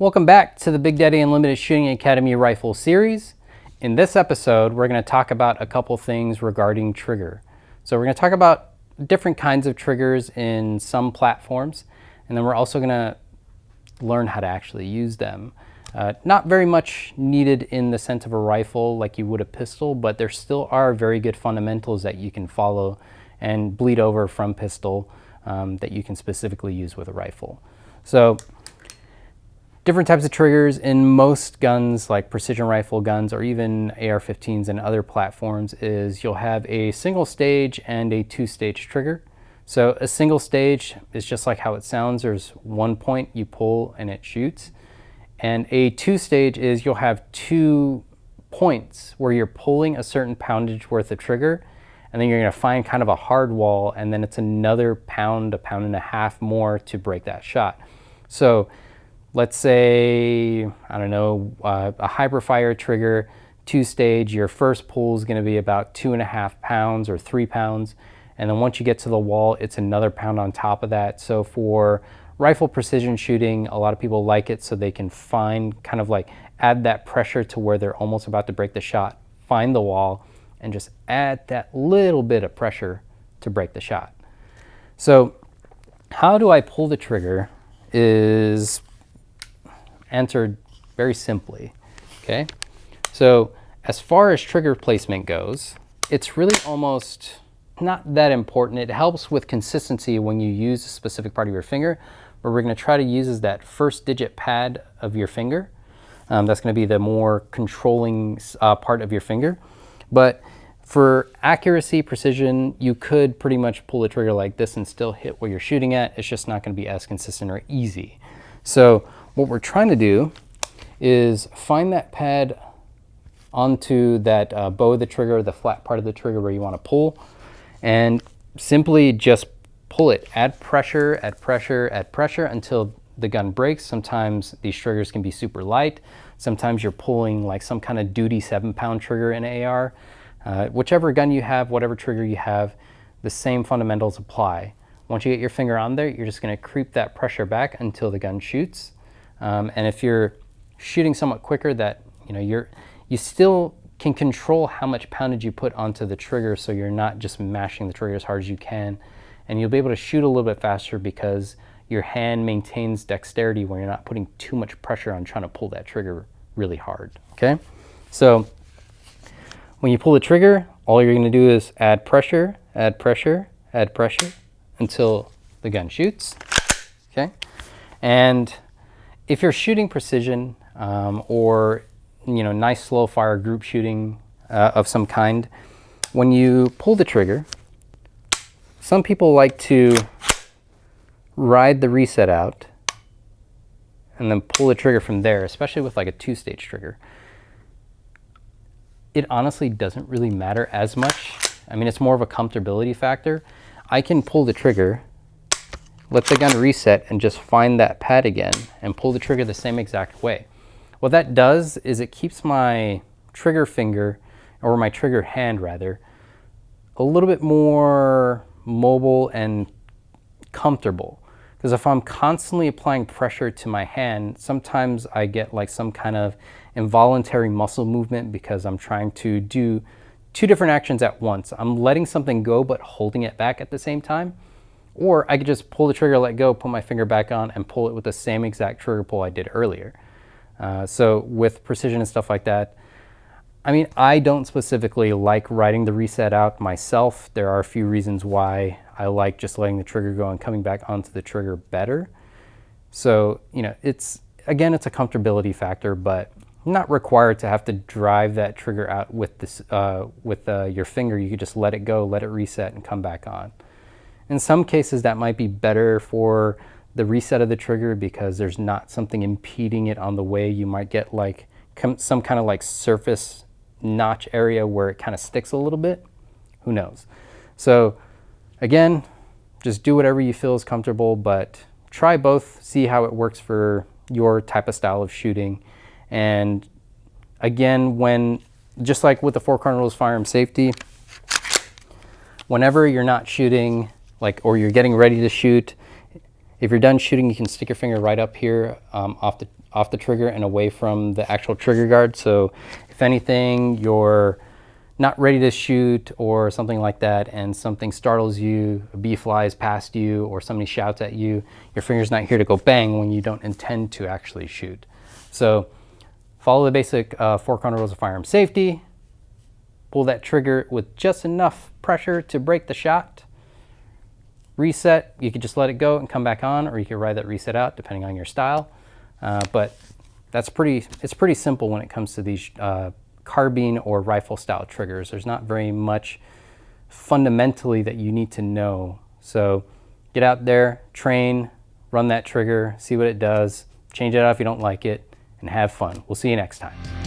Welcome back to the Big Daddy Unlimited Shooting Academy Rifle Series. In this episode, we're going to talk about a couple things regarding trigger. So we're going to talk about different kinds of triggers in some platforms, and then we're also going to learn how to actually use them. Not very much needed in the sense of a rifle like you would a pistol, but there still are very good fundamentals that you can follow and bleed over from pistol that you can specifically use with a rifle. So different types of triggers in most guns, like precision rifle guns or even AR-15s and other platforms, is you'll have a single stage and a two-stage trigger. So a single stage is just like how it sounds. There's one point you pull and it shoots. And a two-stage is you'll have 2 points where you're pulling a certain poundage worth of trigger, and then you're going to find kind of a hard wall, and then it's another pound, a pound and a half more to break that shot. So let's say, I don't know, a hyperfire trigger, 2-stage, your first pull is going to be about 2.5 pounds or 3 pounds. And then once you get to the wall, it's another pound on top of that. So for rifle precision shooting, a lot of people like it so they can find, kind of like add that pressure to where they're almost about to break the shot, find the wall, and just add that little bit of pressure to break the shot. So how do I pull the trigger is answered very simply, okay? So as far as trigger placement goes, it's really almost not that important. It helps with consistency when you use a specific part of your finger. What we're going to try to use is that first digit pad of your finger. That's going to be the more controlling part of your finger. But for accuracy, precision, you could pretty much pull the trigger like this and still hit what you're shooting at. It's just not going to be as consistent or easy. So what we're trying to do is find that pad onto that bow of the trigger, the flat part of the trigger where you want to pull, and simply just pull it. Add pressure, add pressure, add pressure until the gun breaks. Sometimes these triggers can be super light. Sometimes you're pulling like some kind of duty 7-pound trigger in AR. Whichever gun you have, whatever trigger you have, the same fundamentals apply. Once you get your finger on there, you're just going to creep that pressure back until the gun shoots. And if you're shooting somewhat quicker, that you still can control how much poundage you put onto the trigger, so you're not just mashing the trigger as hard as you can, and you'll be able to shoot a little bit faster because your hand maintains dexterity when you're not putting too much pressure on trying to pull that trigger really hard. Okay, so when you pull the trigger, all you're going to do is add pressure, add pressure, add pressure until the gun shoots. Okay, and if you're shooting precision or nice slow fire group shooting of some kind, when you pull the trigger, some people like to ride the reset out and then pull the trigger from there, especially with like a 2-stage trigger. It honestly doesn't really matter as much. I mean, it's more of a comfortability factor. I can pull the trigger, let the gun reset, and just find that pad again and pull the trigger the same exact way. What that does is it keeps my trigger finger, or my trigger hand rather, a little bit more mobile and comfortable. Because if I'm constantly applying pressure to my hand, sometimes I get like some kind of involuntary muscle movement because I'm trying to do 2 different actions at once. I'm letting something go but holding it back at the same time. Or I could just pull the trigger, let go, put my finger back on, and pull it with the same exact trigger pull I did earlier. So with precision and stuff like that, I mean, I don't specifically like riding the reset out myself. There are a few reasons why I like just letting the trigger go and coming back onto the trigger better. So, it's a comfortability factor, but not required to have to drive that trigger out with this, your finger. You could just let it go, let it reset, and come back on. In some cases, that might be better for the reset of the trigger because there's not something impeding it on the way. You might get like some kind of like surface notch area where it kind of sticks a little bit. Who knows? So again, just do whatever you feel is comfortable, but try both, see how it works for your type of style of shooting. And again, just like with the 4 cardinal rules firearm safety, whenever you're not shooting, or you're getting ready to shoot, if you're done shooting, you can stick your finger right up here off off the trigger and away from the actual trigger guard. So if anything, you're not ready to shoot or something like that and something startles you, a bee flies past you or somebody shouts at you, your finger's not here to go bang when you don't intend to actually shoot. So follow the basic 4-corner rules of firearm safety. Pull that trigger with just enough pressure to break the shot. Reset, you could just let it go and come back on, or you could ride that reset out depending on your style. But it's pretty simple when it comes to these carbine or rifle style triggers. There's not very much fundamentally that you need to know. So get out there, train, run that trigger, see what it does, change it out if you don't like it, and have fun. We'll see you next time.